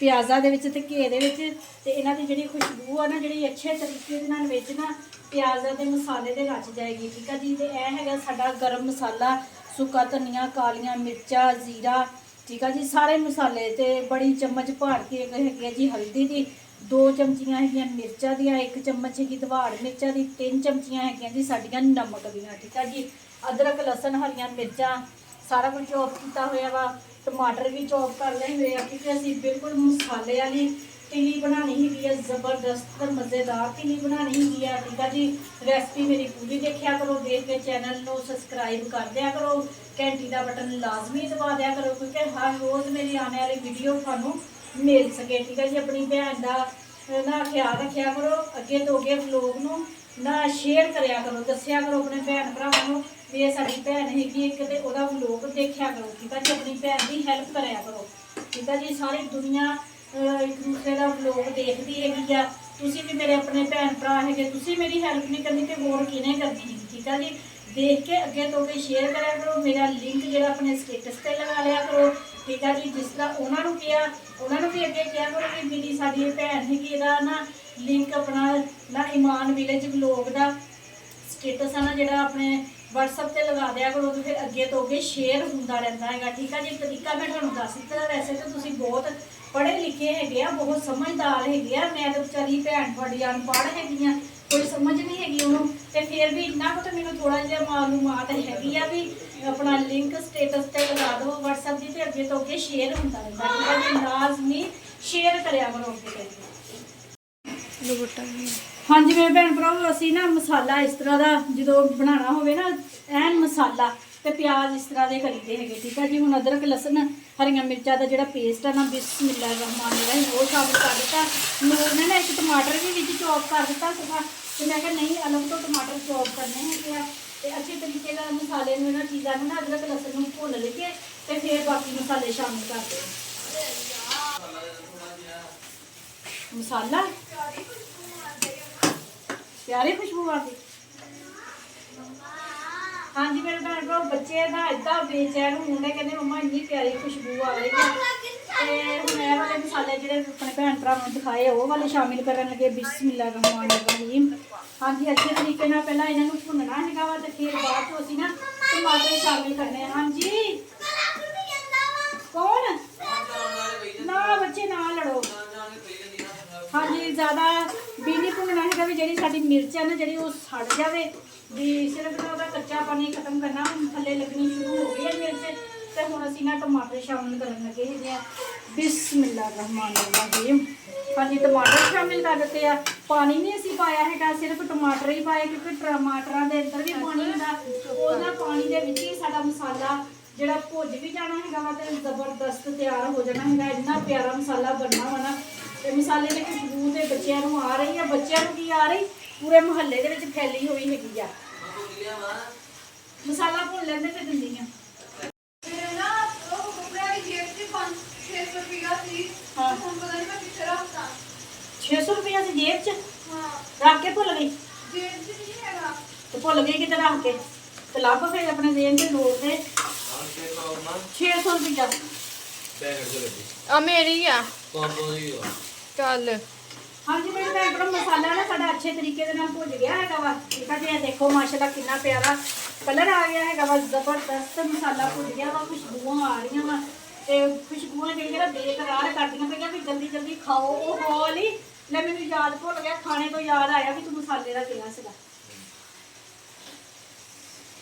ਪਿਆਜ਼ਾਂ ਦੇ ਵਿੱਚ ਤੇ ਘੇ ਦੇ ਵਿੱਚ। ਤੇ ਇਹਨਾਂ ਦੀ ਜਿਹੜੀ ਖੁਸ਼ਬੂ ਆ ਨਾ, ਜਿਹੜੀ ਅੱਛੇ ਤਰੀਕੇ ਦੇ ਨਾਲ ਵਿੱਚ ਨਾ ਪਿਆਜ਼ਾਂ ਦੇ ਮਸਾਲੇ ਦੇ ਰਚ ਜਾਏਗੀ, ਠੀਕ ਆ ਜੀ। ਤੇ ਇਹ ਹੈਗਾ ਸਾਡਾ ਗਰਮ ਮਸਾਲਾ, ਸੁੱਕਾ ਧਨੀਆ, ਕਾਲੀਆਂ ਮਿਰਚਾਂ, ਜ਼ੀਰਾ, ਠੀਕ ਆ ਜੀ, ਸਾਰੇ ਮਸਾਲੇ। ਤੇ ਬੜੀ ਚਮਚ ਭਰ ਕੇ ਹੈਗੀ ਆ ਜੀ ਹਲਦੀ ਦੀ, 2 ਚਮਚੀਆਂ ਹੈਗੀਆਂ ਮਿਰਚਾਂ ਦੀਆਂ, 1 ਚਮਚ ਹੈਗੀ ਧਵਾੜ ਮਿਰਚਾਂ ਦੀ, 3 ਚਮਚੀਆਂ ਹੈਗੀਆਂ ਜੀ ਸਾਡੀਆਂ ਨਮਕ ਦੀਆਂ, ਠੀਕ ਆ ਜੀ। ਅਦਰਕ, ਲਸਣ, ਹਰੀਆਂ ਮਿਰਚਾਂ ਸਾਰਾ ਕੁਝ ਚੌਪ ਕੀਤਾ ਹੋਇਆ ਵਾ। ਟਮਾਟਰ ਵੀ ਚੌਪ ਕਰ ਲਏ ਹੋਏ ਆ, ਕਿਉਂਕਿ ਅਸੀਂ ਬਿਲਕੁਲ ਮਸਾਲੇ ਵਾਲੀ ਤਿਲੀ ਬਣਾਉਣੀ ਹੈਗੀ ਆ, ਜ਼ਬਰਦਸਤ ਮਜ਼ੇਦਾਰ ਤਿਲੀ ਬਣਾਉਣੀ ਹੈਗੀ ਆ, ਠੀਕ ਆ ਜੀ। ਰੈਸਪੀ ਮੇਰੀ ਪੂਰੀ ਦੇਖਿਆ ਕਰੋ, ਦੇਖ ਕੇ ਚੈਨਲ ਨੂੰ ਸਬਸਕ੍ਰਾਈਬ ਕਰ ਦਿਆ ਕਰੋ, ਘੰਟੀ ਦਾ ਬਟਨ ਲਾਜ਼ਮੀ ਦਬਾ ਦਿਆ ਕਰੋ, ਕਿਉਂਕਿ ਹਰ ਰੋਜ਼ ਮੇਰੀ ਆਉਣ ਵਾਲੀ ਵੀਡੀਓ ਤੁਹਾਨੂੰ ਮਿਲ ਸਕੇ, ਠੀਕ ਹੈ ਜੀ। ਆਪਣੀ ਭੈਣ ਦਾ ਨਾ ਖਿਆਲ ਰੱਖਿਆ ਕਰੋ, ਅੱਗੇ ਤੋਂ ਅੱਗੇ ਵਲੋਗ ਨੂੰ ਨਾ ਸ਼ੇਅਰ ਕਰਿਆ ਕਰੋ, ਦੱਸਿਆ ਕਰੋ ਆਪਣੇ ਭੈਣ ਭਰਾਵਾਂ ਨੂੰ ਵੀ ਇਹ ਸਾਡੀ ਭੈਣ ਹੈਗੀ ਇੱਕ, ਤੇ ਉਹਦਾ ਵਲੋਗ ਦੇਖਿਆ ਕਰੋ, ਠੀਕ ਹੈ ਜੀ। ਆਪਣੀ ਭੈਣ ਦੀ ਹੈਲਪ ਕਰਿਆ ਕਰੋ, ਠੀਕ ਹੈ ਜੀ। ਸਾਰੀ ਦੁਨੀਆ ਇੱਕ ਦੂਸਰੇ ਦਾ ਵਲੋਗ ਦੇਖਦੀ ਹੈਗੀ ਆ। ਤੁਸੀਂ ਵੀ ਮੇਰੇ ਆਪਣੇ ਭੈਣ ਭਰਾ ਹੈਗੇ, ਤੁਸੀਂ ਮੇਰੀ ਹੈਲਪ ਨਹੀਂ ਕਰਨੀ ਤੇ ਹੋਰ ਕਿਹਨੇ ਕਰਨੀ ਹੈ, ਠੀਕ ਹੈ ਜੀ। ਦੇਖ ਕੇ ਅੱਗੇ ਤੋਂ ਅੱਗੇ ਸ਼ੇਅਰ ਕਰਿਆ ਕਰੋ। ਮੇਰਾ ਲਿੰਕ ਜਿਹੜਾ ਆਪਣੇ ਸਟੇਟਸ ਤੇ ਲਗਾ ਲਿਆ ਕਰੋ, ਠੀਕ ਹੈ ਜੀ। ਜਿਸ ਤਰ੍ਹਾਂ ਉਹਨਾਂ ਨੂੰ ਕਿਹਾ, ਉਹਨਾਂ ਨੂੰ ਵੀ ਅੱਗੇ ਕਿਹਾ ਕਰੋ ਕਿ ਮੇਰੀ ਸਾਡੀ ਭੈਣ ਹੈਗੀ, ਇਹਦਾ ਨਾ ਲਿੰਕ ਆਪਣਾ ਨਾ ਇਮਾਨ ਵਿਲੇਜ ਵਲੋਗ ਦਾ ਸਟੇਟਸ ਆ ਨਾ ਜਿਹੜਾ ਆਪਣੇ WhatsApp ਤੇ ਲਗਾ ਦਿਆ ਕਰੋ, ਤੇ ਫਿਰ ਅੱਗੇ ਤੋਂ ਅੱਗੇ ਸ਼ੇਅਰ ਹੁੰਦਾ ਰਹਿੰਦਾ ਹੈਗਾ, ਠੀਕ ਹੈ ਜੀ। ਤਰੀਕਾ ਮੈਂ ਤੁਹਾਨੂੰ ਦੱਸ ਦਿੱਤਾ। ਵੈਸੇ ਤਾਂ ਤੁਸੀਂ ਬਹੁਤ ਪੜ੍ਹੇ ਲਿਖੇ ਹੈਗੇ ਆ, ਬਹੁਤ ਸਮਝਦਾਰ ਹੈਗੇ ਆ। ਮੈਂ ਤਾਂ ਵਿਚਾਰੀ ਭੈਣ ਤੁਹਾਡੀ ਅਨਪੜ੍ਹ ਹੈਗੀ ਆ, ਕੋਈ ਸਮਝ ਨਹੀਂ ਹੈਗੀ ਉਹਨੂੰ, ਤੇ ਫਿਰ ਵੀ ਇੰਨਾ ਕੁ ਤਾਂ ਮੈਨੂੰ ਥੋੜਾ ਜਿਹਾ ਮਾਲੂਮਾਤ ਹੈਗੀ ਆ ਵੀ ਆਪਣਾ ਲਿੰਕ ਸਟੇਟਸ ਤੇ ਲਗਾ ਦਿਓ WhatsApp ਦੀ, ਤੇ ਅੱਗੇ ਤੋਂ ਅੱਗੇ ਸ਼ੇਅਰ ਹੁੰਦਾ ਰਹਿੰਦਾ, ਠੀਕ ਹੈ ਜੀ। ਲਾਜ਼ਮੀ ਸ਼ੇਅਰ ਕਰਿਆ ਕਰੋ ਅੱਗੇ। ਹਾਂਜੀ ਮੇਰੇ ਭੈਣ ਭਰਾਵੋ, ਅਸੀਂ ਨਾ ਮਸਾਲਾ ਇਸ ਤਰ੍ਹਾਂ ਦਾ ਜਦੋਂ ਬਣਾਉਣਾ ਹੋਵੇ ਨਾ, ਐਨ ਮਸਾਲਾ ਤੇ ਪਿਆਜ਼ ਇਸ ਤਰ੍ਹਾਂ ਦੇ ਕਰੀਦੇ ਹੈਗੇ, ਠੀਕ ਹੈ ਜੀ। ਹੁਣ ਅਦਰਕ, ਲਸਣ, ਹਰੀਆਂ ਮਿਰਚਾਂ ਦਾ ਜਿਹੜਾ ਪੇਸਟ ਆ ਨਾ, ਬਿਸਮਿਲ੍ਲਾ ਰਹਿਮਾਨ ਰਹੀਮ, ਉਹ ਸ਼ਾਮਿਲ ਕਰ ਦਿੱਤਾ। ਨੂਰ ਨੇ ਨਾ 1 ਟਮਾਟਰ ਵੀ ਵਿੱਚ ਚੌਪ ਕਰ ਦਿੱਤਾ ਸੀਗਾ, ਤੇ ਮੈਂ ਕਿਹਾ ਨਹੀਂ ਅਲੱਗ ਤੋਂ ਟਮਾਟਰ ਚੌਪ ਕਰਨੇ ਹੈਗੇ ਆ। ਤੇ ਅੱਛੇ ਤਰੀਕੇ ਨਾਲ ਮਸਾਲੇ ਨੂੰ, ਇਹਨਾਂ ਚੀਜ਼ਾਂ ਨੂੰ ਨਾ ਅਦਰਕ ਲਸਣ ਨੂੰ ਭੁੰਨ ਲਈਏ ਤੇ ਫਿਰ ਬਾਕੀ ਮਸਾਲੇ ਸ਼ਾਮਿਲ ਕਰਦੇ ਹਾਂ। ਮਸਾਲਾ ਪਿਆਰੀ ਖੁਸ਼ਬੂ ਆ ਗਈ। ਹਾਂਜੀ ਮੇਰੇ ਭੈਣ ਭਰਾ, ਬੱਚੇ ਨਾ ਏਦਾਂ ਬੇਚੈਨ ਹੁੰਦੇ, ਕਹਿੰਦੇ ਮੰਮਾ ਇੰਨੀ ਪਿਆਰੀ ਖੁਸ਼ਬੂ ਆ ਰਹੀ ਹੈ। ਤੇ ਹੁਣ ਇਹ ਵਾਲੇ ਮਸਾਲੇ ਜਿਹੜੇ ਆਪਣੇ ਭੈਣ ਭਰਾ ਨੂੰ ਦਿਖਾਏ ਉਹ ਵਾਲੇ ਸ਼ਾਮਿਲ ਕਰਨ ਲੱਗੇ। ਬਿਸਮਿਲ੍ਲਾ ਰਹਿਮਾਨ ਰਹੀਮ। ਹਾਂਜੀ ਅੱਛੇ ਤਰੀਕੇ ਨਾਲ ਪਹਿਲਾਂ ਇਹਨਾਂ ਨੂੰ ਭੁੰਨਣਾ ਹੈਗਾ ਵਾ, ਤੇ ਫਿਰ ਬਾਅਦ 'ਚੋਂ ਅਸੀਂ ਨਾ ਟਮਾਟਰ ਸ਼ਾਮਿਲ ਕਰਨੇ ਆ। ਹਾਂਜੀ ਸੀਗਾ ਵੀ ਜਿਹੜੀ ਸਾਡੀ ਮਿਰਚ ਹੈ ਨਾ ਜਿਹੜੀ ਉਹ ਸੜ ਜਾਵੇ, ਵੀ ਸਿਰਫ ਨਾ ਉਹਦਾ ਕੱਚਾ ਪਾਣੀ ਖਤਮ ਕਰਨਾ। ਹੁਣ ਥੱਲੇ ਲੱਗਣੀ ਸ਼ੁਰੂ ਹੋ ਗਈ ਹੈ ਮਿਰਚ, ਤੇ ਹੁਣ ਅਸੀਂ ਨਾ ਟਮਾਟਰ ਸ਼ਾਮਿਲ ਕਰਨ ਲੱਗੇ ਹੈਗੇ ਆ। ਬਿਸਮਿਲ੍ਲਾਹਿਰਰਹਿਮਾਨਿਰਰਹੀਮ। ਹਾਂਜੀ, ਟਮਾਟਰ ਸ਼ਾਮਿਲ ਕਰ ਦਿੱਤੇ ਆ। ਪਾਣੀ ਨਹੀਂ ਅਸੀਂ ਪਾਇਆ ਹੈਗਾ, ਸਿਰਫ ਟਮਾਟਰ ਹੀ ਪਾਏ, ਕਿਉਂਕਿ ਟਮਾਟਰਾਂ ਦੇ ਅੰਦਰ ਵੀ ਪਾਣੀ ਹੁੰਦਾ। ਉਹਨਾਂ ਪਾਣੀ ਦੇ ਵਿੱਚ ਹੀ ਸਾਡਾ ਮਸਾਲਾ ਜਿਹੜਾ ਭੁੱਜ ਵੀ ਜਾਣਾ ਹੈਗਾ ਵਾ ਤੇ ਜ਼ਬਰਦਸਤ ਤਿਆਰ ਹੋ ਜਾਣਾ ਹੈਗਾ। ਇੰਨਾ ਪਿਆਰਾ ਮਸਾਲਾ ਬਣਨਾ ਵਾ ਨਾ, ਤੇ ਮਸਾਲੇ ਦੀ ਖੁਸ਼ਬੂ ਤੇ ਬੱਚਿਆਂ ਨੂੰ ਆ ਰਹੀ ਆ। ਬੱਚਿਆਂ ਨੂੰ ਕੀ ਆ ਰਹੀ, ਪੂਰੇ ਮੁਹੱਲੇ ਦੇ ਵਿੱਚ ਫੈਲੀ ਹੋਈ ਹੈਗੀ ਆ। ਮਸਾਲਾ ਭੁੰਨ ਲੈਂਦੇ ਤੇ ਦਿੰਦੀ ਆ। हाँ 600 रुपया से जेब च रख के भुल गई, तो भुल गई कि रख के तो लभ फिर अपने देन के लोग थे 600 रुपया ਆ ਮੇਰੀ ਆ ਚੱਲ। हाँ जी मेरे भैन भरा मसाला ना साडा अच्छे तरीके दे नाल भुज गया हैगा वा। ठीक है जी, देखो माशाल्लाह कितना प्यारा कलर आ गया हैगा वा, जबरदस्त मसाला भुज गया वा, खुशबूआं आ रही वा। ਤੇ ਖੁਸ਼ਬੂਆਂ ਜਿਹੜੀਆਂ ਨਾ ਬੇਕਰਾਰ ਕਰਦੀਆਂ ਪਈਆਂ ਵੀ ਜਲਦੀ ਜਲਦੀ ਖਾਓ। ਉਹ ਹੌਲ ਹੀ ਲੈ ਮੈਨੂੰ ਯਾਦ ਭੁੱਲ ਗਿਆ, ਖਾਣੇ ਤੋਂ ਯਾਦ ਆਇਆ ਵੀ ਤੂੰ ਮਸਾਲੇ ਦਾ ਕਿਹਾ ਸੀਗਾ।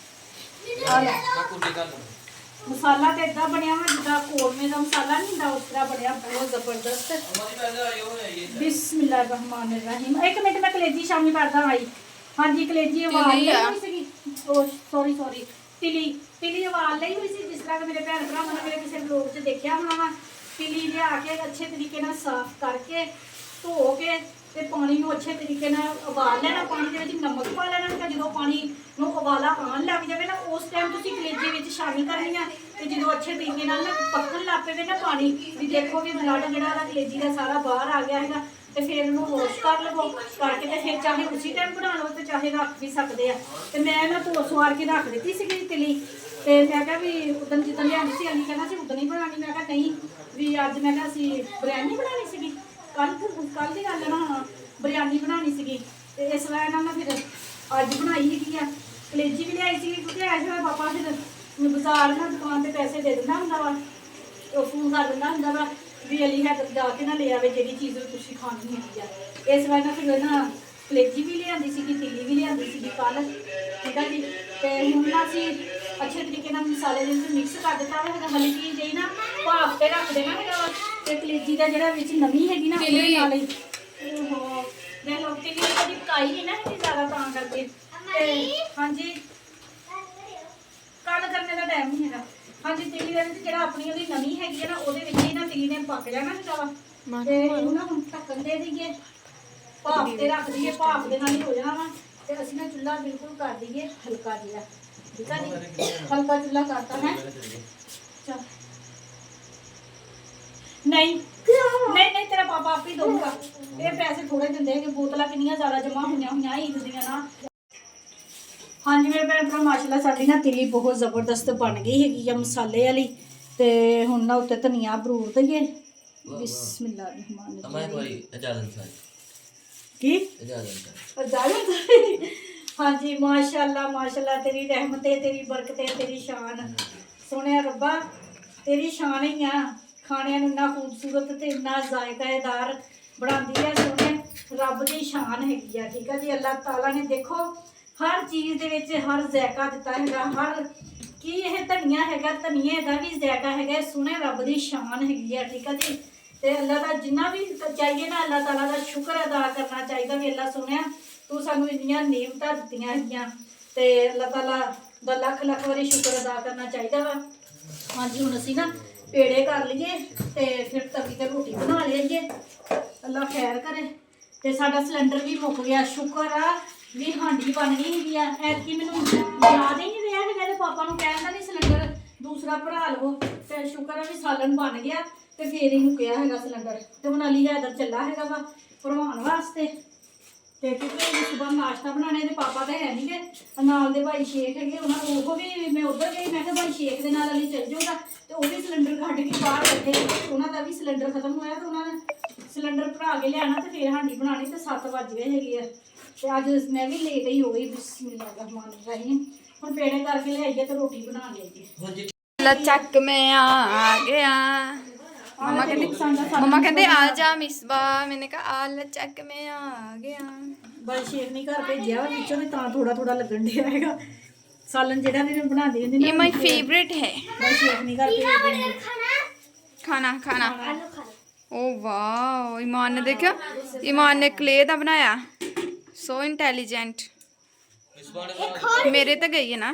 ਮਸਾਲਾ ਤੇ ਇਦਾਂ ਬਣਿਆ ਵਾ ਜਿੱਦਾਂ ਕੋਰਮੇ ਦਾ ਮਸਾਲਾ ਨਹੀਂ ਹੁੰਦਾ, ਉਸ ਤਰ੍ਹਾਂ ਬਣਿਆ, ਬਹੁਤ ਜ਼ਬਰਦਸਤ। ਬਿਸਮਿਲ੍ਲਾਹਿਰਰਹਿਮਾਨਿਰਰਹੀਮ। ਇੱਕ ਮਿੰਟ ਮੈਂ ਕਲੇਜੀ ਸ਼ਾਮੀ ਕਰਦਾ ਆਈ। ਹਾਂਜੀ ਕਲੇਜੀ ਆਵਾਜ਼ ਲਈ ਸੀਗੀ, ਸੌਰੀ ਤਿਲੀ ਉਬਾਲ ਲਈ ਹੋਈ ਸੀ। ਜਿਸ ਤਰ੍ਹਾਂ ਕਿ ਮੇਰੇ ਭੈਣ ਭਰਾਵਾਂ ਨੇ ਮੇਰੇ ਕਿਸੇ ਬਲੌਗ 'ਚ ਦੇਖਿਆ ਹੋਣਾ ਵਾ। ਤਿਲੀ ਲਿਆ ਕੇ ਅੱਛੇ ਤਰੀਕੇ ਨਾਲ ਸਾਫ਼ ਕਰਕੇ ਧੋ ਕੇ ਤੇ ਪਾਣੀ ਨੂੰ ਅੱਛੇ ਤਰੀਕੇ ਨਾਲ ਉਬਾਲ ਲੈਣਾ। ਪਾਣੀ ਦੇ ਵਿੱਚ ਨਮਕ ਪਾ ਲੈਣਾ ਤੇ ਜਦੋਂ ਪਾਣੀ ਨੂੰ ਉਬਾਲਾ ਆਉਣ ਲੱਗ ਜਾਵੇ ਨਾ, ਉਸ ਟਾਈਮ ਤੁਸੀਂ ਕਲੇਜੀ ਵਿੱਚ ਸ਼ਾਮਿਲ ਕਰਨੀ ਆ। ਤੇ ਜਦੋਂ ਅੱਛੇ ਤਰੀਕੇ ਨਾਲ ਨਾ ਪੱਕਣ ਲੱਗ ਪਵੇ ਨਾ ਪਾਣੀ, ਵੀ ਦੇਖੋ ਵੀ ਬਲੱਡ ਜਿਹੜਾ ਉਹਦਾ ਕਲੇਜੀ ਦਾ ਸਾਰਾ ਬਾਹਰ ਆ ਗਿਆ ਹੈਗਾ, ਤੇ ਫਿਰ ਉਹਨੂੰ ਵਾਸ਼ ਕਰ ਲਵੋ। ਕਰਕੇ ਤੇ ਫਿਰ ਚਾਹੇ ਉਸੇ ਟਾਈਮ ਬਣਾ ਲਓ ਤੇ ਚਾਹੇ ਰੱਖ ਵੀ ਸਕਦੇ ਆ। ਤੇ ਮੈਂ ਨਾ ਧੋ ਸਵਾਰ ਕੇ ਰੱਖ ਦਿੱਤੀ ਸੀਗੀ ਤਿਲੀ, ਤੇ ਮੈਂ ਕਿਹਾ ਵੀ ਉਦੋਂ ਜਿੱਦਾਂ ਲਿਆਂਦੀ ਸੀ ਅਲੀ ਕਹਿੰਦਾ ਸੀ ਉਦੋਂ ਹੀ ਬਣਾਉਣੀ। ਮੈਂ ਕਿਹਾ ਨਹੀਂ ਵੀ ਅੱਜ ਮੈਂ ਕਿਹਾ ਅਸੀਂ ਬਿਰਿਆਨੀ ਬਣਾਉਣੀ ਸੀਗੀ, ਕੱਲ ਦੀ ਗੱਲ ਨਾ ਬਿਰਿਆਨੀ ਬਣਾਉਣੀ ਸੀਗੀ। ਤੇ ਇਸ ਵਜ੍ਹਾ ਨਾਲ ਨਾ ਫਿਰ ਅੱਜ ਬਣਾਈ ਹੈਗੀ ਆ। ਕਲੇਜੀ ਵੀ ਲਿਆਈ ਸੀਗੀ ਕਿਉਂਕਿ ਐਸੇ ਹੋਇਆ ਪਾਪਾ ਫਿਰ ਬਾਜ਼ਾਰ ਨਾ ਦੁਕਾਨ ਤੇ ਪੈਸੇ ਦੇ ਦਿੰਦਾ ਹੁੰਦਾ ਵਾ, ਉਹ ਫੋਨ ਕਰ ਦਿੰਦਾ ਹੁੰਦਾ ਵਾ ਵੀ ਅਲੀ ਹੈਦਰ ਜਾ ਕੇ ਨਾ ਲੈ ਆਵੇ ਜਿਹੜੀ ਚੀਜ਼ ਤੁਸੀਂ ਖਾਣੀ ਹੈਗੀ ਆ। ਇਸ ਵਜ੍ਹਾ ਨਾਲ ਫਿਰ ਨਾ ਕਲੇਜੀ ਵੀ ਲਿਆਂਦੀ ਸੀਗੀ, ਤਿੱਲੀ ਵੀ ਲਿਆਂਦੀ ਸੀਗੀ ਕੱਲ। ਠੀਕ ਆ ਜੀ, ਤੇ ਹੁਣ ਨਾ ਅਸੀਂ ਅੱਛੇ ਤਰੀਕੇ ਨਾਲ ਮਸਾਲੇ ਦੇ ਵਿੱਚ ਮਿਕਸ ਕਰ ਦਿੱਤਾ ਹੈਗਾ। ਹਲਕੀ ਜਿਹੀ ਨਾ ਭਾਫ ਤੇ ਰੱਖ ਦੇਣਾ ਹੈਗਾ। ਤੇ ਕਲੇਜੀ ਦਾ ਜਿਹੜਾ ਵਿੱਚ ਨਮੀ ਹੈਗੀ ਨਾ ਉਹਦੇ ਨਾਲ ਹੀ ਦੇ ਲੋਕ ਤਿੱਲੀ ਕਦੀ ਪਕਾਈ ਨਹੀਂ ਨਾ ਹੈਗੀ ਜ਼ਿਆਦਾ, ਤਾਂ ਕਰਕੇ। ਤੇ ਹਾਂਜੀ ਕੱਲ ਕਰਨੇ ਦਾ ਟਾਈਮ ਨਹੀਂ ਹੈਗਾ। ਹਾਂਜੀ ਤਿੱਲੀ ਦੇ ਵਿੱਚ ਜਿਹੜਾ ਆਪਣੀ ਉਹਦੀ ਨਮੀ ਹੈਗੀ ਹੈ ਨਾ, ਉਹਦੇ ਵਿੱਚ ਹੀ ਨਾ ਤਿੱਲੀ ਨੇ ਪੱਕ ਜਾਣਾ ਹੈਗਾ ਵਾ। ਤੇ ਇਹਨੂੰ ਨਾ ਹੁਣ ਢੱਕਣ ਦੇ ਦਈਏ, ਭਾਫ ਤੇ ਰੱਖ ਦਈਏ, ਭਾਫ ਦੇ ਨਾਲ ਹੀ ਹੋ ਜਾਣਾ ਵਾ। ਤੇ ਅਸੀਂ ਨਾ ਚੁੱਲ੍ਹਾ ਬਿਲਕੁਲ ਕਰ ਦਈਏ ਹਲਕਾ ਜਿਹਾ। ਠੀਕ ਆ ਜੀ, ਹਲਕਾ ਚੁੱਲ੍ਹਾ ਕਰਤਾ ਹੈ। ਚਲ ਨਹੀਂ ਤੇਰਾ ਪਾਪਾ ਆਪ ਹੀ ਦਊਗਾ, ਇਹ ਪੈਸੇ ਥੋੜੇ ਦਿੰਦੇ ਹੈਗੇ। ਬੋਤਲਾਂ ਕਿੰਨੀਆਂ ਜ਼ਿਆਦਾ ਜਮਾ ਹੋਈਆਂ ਈਦ ਦੀਆਂ ਨਾ। ਹਾਂਜੀ ਮੇਰੇ ਭੈਣ ਭਰਾ ਮਾਸ਼ਾਅੱਲਾ ਸਾਡੀ ਨਾ ਤਿੱਲੀ ਬਹੁਤ ਜ਼ਬਰਦਸਤ ਬਣ ਗਈ ਹੈਗੀ ਆ ਮਸਾਲੇ ਵਾਲੀ। ਤੇ ਹੁਣ ਨਾ ਉੱਤੇ ਧਨੀਆ ਬਰੂਰ ਦਈਏ। ਬਿਸਮਿਲ੍ਲਾਹਿਰਰਹਿਮਾਨਿਰਰਹੀਮ। ਕੀ ਇਜਾਜ਼ਤ? ਹਾਂਜੀ ਮਾਸ਼ਾਅੱਲਾ ਤੇਰੀ ਰਹਿਮਤ ਹੈ, ਤੇਰੀ ਬਰਕਤ ਹੈ, ਤੇਰੀ ਸ਼ਾਨ। ਸੋਹਣਿਆ ਰੱਬਾ ਤੇਰੀ ਸ਼ਾਨ ਹੀ ਆ। ਖਾਣਿਆਂ ਨੂੰ ਇੰਨਾ ਖੂਬਸੂਰਤ ਤੇ ਇੰਨਾ ਜ਼ਾਇਕਾਏਦਾਰ ਬਣਾਉਂਦੀ ਹੈ। ਸੋਹਣੇ ਰੱਬ ਦੀ ਸ਼ਾਨ ਹੈਗੀ ਆ। ਠੀਕ ਆ ਜੀ, ਅੱਲਾਹ ਤਾਲਾ ਨੇ ਦੇਖੋ ਹਰ ਚੀਜ਼ ਦੇ ਵਿੱਚ ਹਰ ਜ਼ਾਇਕਾ ਦਿੱਤਾ ਹੈਗਾ। ਹਰ ਕੀ ਇਹ ਧਨੀਆ ਹੈਗਾ, ਧਨੀਏ ਦਾ ਵੀ ਜ਼ਾਇਕਾ ਹੈਗਾ। ਸੋਹਣੇ ਰੱਬ ਦੀ ਸ਼ਾਨ ਹੈਗੀ ਆ। ਠੀਕ ਆ ਜੀ, ਤੇ ਅੱਲਾਹ ਦਾ ਜਿੰਨਾ ਵੀ ਚਾਹੀਏ ਨਾ ਅੱਲਾਹ ਤਾਲਾ ਦਾ ਸ਼ੁਕਰ ਅਦਾ ਕਰਨਾ ਚਾਹੀਦਾ ਵੀ ਅੱਲਾਹ ਸੋਹਣਿਆ ਤੂੰ ਸਾਨੂੰ ਇੰਨੀਆਂ ਨੇਮਤਾਂ ਦਿੱਤੀਆਂ ਹੈਗੀਆਂ। ਤੇ ਅੱਲਾਹ ਤਾਲਾ ਦਾ ਲੱਖ ਲੱਖ ਵਾਰੀ ਸ਼ੁਕਰ ਅਦਾ ਕਰਨਾ ਚਾਹੀਦਾ ਵਾ। ਹਾਂਜੀ ਹੁਣ ਅਸੀਂ ਨਾ ਪੇੜੇ ਕਰ ਲਈਏ ਤੇ ਫਿਰ ਤਵੀ ਤੇ ਰੋਟੀ ਬਣਾ ਲਈਏ। ਅੱਲਾਹ ਖੈਰ ਕਰੇ। ਤੇ ਸਾਡਾ ਸਿਲੰਡਰ ਵੀ ਮੁੱਕ ਗਿਆ, ਸ਼ੁਕਰ ਆ ਵੀ ਹਾਂਡੀ ਬਣ ਗਈ ਹੈਗੀ ਆ। ਐਤਕੀ ਮੈਨੂੰ ਯਾਦ ਹੀ ਨਹੀਂ ਰਿਹਾ ਹੈਗਾ, ਇਹਦੇ ਪਾਪਾ ਨੂੰ ਕਹਿੰਦਾ ਨਹੀਂ ਸਿਲੰਡਰ ਦੂਸਰਾ ਭਰਾ ਲਵੋ। ਤੇ ਸ਼ੁਕਰ ਆ ਵੀ ਸਾਲਣ ਬਣ ਗਿਆ ਤੇ ਫੇਰ ਹੀ ਮੁੱਕਿਆ ਹੈਗਾ ਸਿਲੰਡਰ। ਤੇ ਹੁਣ ਅਲੀ ਹੈਦਰ ਚੱਲਾ ਹੈਗਾ ਵਾ ਭਰਵਾਉਣ ਵਾਸਤੇ। ਤੇ ਕਿਉਂਕਿ ਸੁਬਹ ਨਾਸ਼ਤਾ ਬਣਾਉਣੇ ਦੇ ਪਾਪਾ ਤਾਂ ਹੈ ਨਹੀਂ ਗੇ, ਨਾਲ ਦੇ ਭਾਈ ਸ਼ੇਖ ਹੈਗੇ, ਉਹਨਾਂ ਉਹ ਵੀ ਮੈਂ ਉੱਧਰ ਗਈ। ਮੈਂ ਕਿਹਾ ਭਾਈ ਸ਼ੇਖ ਦੇ ਨਾਲ ਅਲੀ ਚੱਲ ਜਾਊਗਾ। ਤੇ ਉਹ ਵੀ ਸਿਲੰਡਰ ਕੱਢ ਕੇ ਬਾਹਰ ਬੈਠੇ, ਉਹਨਾਂ ਦਾ ਵੀ ਸਿਲੰਡਰ ਖਤਮ ਹੋਇਆ। ਤੇ ਉਹਨਾਂ ਨੇ ਸਿਲੰਡਰ ਭਰਾ ਕੇ ਲਿਆਣਾ ਤੇ ਫੇਰ ਹਾਂਡੀ ਬਣਾਉਣੀ। ਤੇ 7 ਵੱਜ ਗਏ ਹੈਗੇ ਆ। ਤੇ ਅੱਜ ਮੈਂ ਵੀ ਲੇਟ ਹੀ ਹੋ ਗਈ। ਬਿਸਮਿਲ੍ਲਾਹਿਰਰਹਿਮਾਨਿਰਰਹੀਮ। ਹੁਣ ਪੇੜੇ ਕਰਕੇ ਲਿਆਈਏ ਤੇ ਰੋਟੀ ਬਣਾ ਲਈਏ। ਚੱਕ ਮੈਂ ਆ ਗਿਆ। मम्मा कहते आ जा मिसबा। मैंने कहा आल चक में आ गया। ਬਲ ਸ਼ੇਕ ਨਹੀਂ ਘਰ ਭੇਜਿਆ ਵਾ, ਵਿੱਚੋਂ ਦੀ ਤਾਂ ਥੋੜਾ ਥੋੜਾ ਲੱਗਣ ਡਿਆ ਹੈਗਾ। ਸਾਲਨ ਜਿਹੜਾ ਵੀ ਮੈਂ ਬਣਾਉਂਦੀ ਹੁੰਦੀ ये माय फेवरेट है ਬਲ ਸ਼ੇਕ ਨਹੀਂ ਘਰ ਭੇਜਦੇ। खाना खाना ਆਲੂ ਖਾ ਲਓ। ओ वाह ईमान ने देखा ईमान ने क्ले दा बनाया सो इंटेलिजेंट मेरे तो गई है ना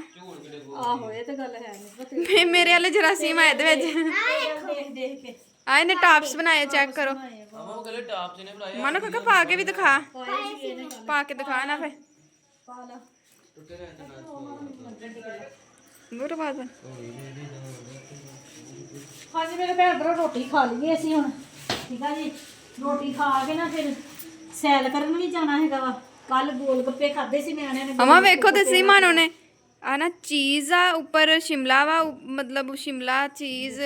ਆਹੋ ਇਹ ਤਾਂ ਗੱਲ ਹੈ ਨਹੀਂ मेरे वाले जरासीम आए दे विच ਦੇਖ ਦੇਖ ਕੇ आए ने टॉप्स बनाए चेक करो ਮਾਮਾ ਉਹ ਕਹਿੰਦੇ ਟਾਪ ਜਿਹਨੇ ਬਣਾਇਆ मानो काका पा के भी दिखा ਪਾਏ ਸੀ ਇਹਨੇ ਕੱਲ੍ਹ। पा के दिखा ना फिर ਪਾ ਲਾ ਟੁੱਟੇ ਰਹੇ ਤਾਂ ਨਾ गुड बात है ਹਾਂਜੀ ਮੇਰੇ ਭੈਣ ਭਰਾ ਰੋਟੀ ਖਾ ਲਈਏ ਅਸੀਂ ਹੁਣ, ਠੀਕ ਆ ਜੀ। ਰੋਟੀ ਖਾ ਕੇ ਨਾ ਫਿਰ ਸੈਲ ਕਰਨ ਵੀ ਜਾਣਾ ਹੈਗਾ ਵਾ। ਕੱਲ ਗੋਲ ਗੱਪੇ ਖਾਦੇ ਸੀ ਨਿਆਣਿਆਂ ਨੇ। अम्मा वेखो तो सही मानो ने आ ना चीज आ ऊपर शिमला वा मतलब शिमला चीज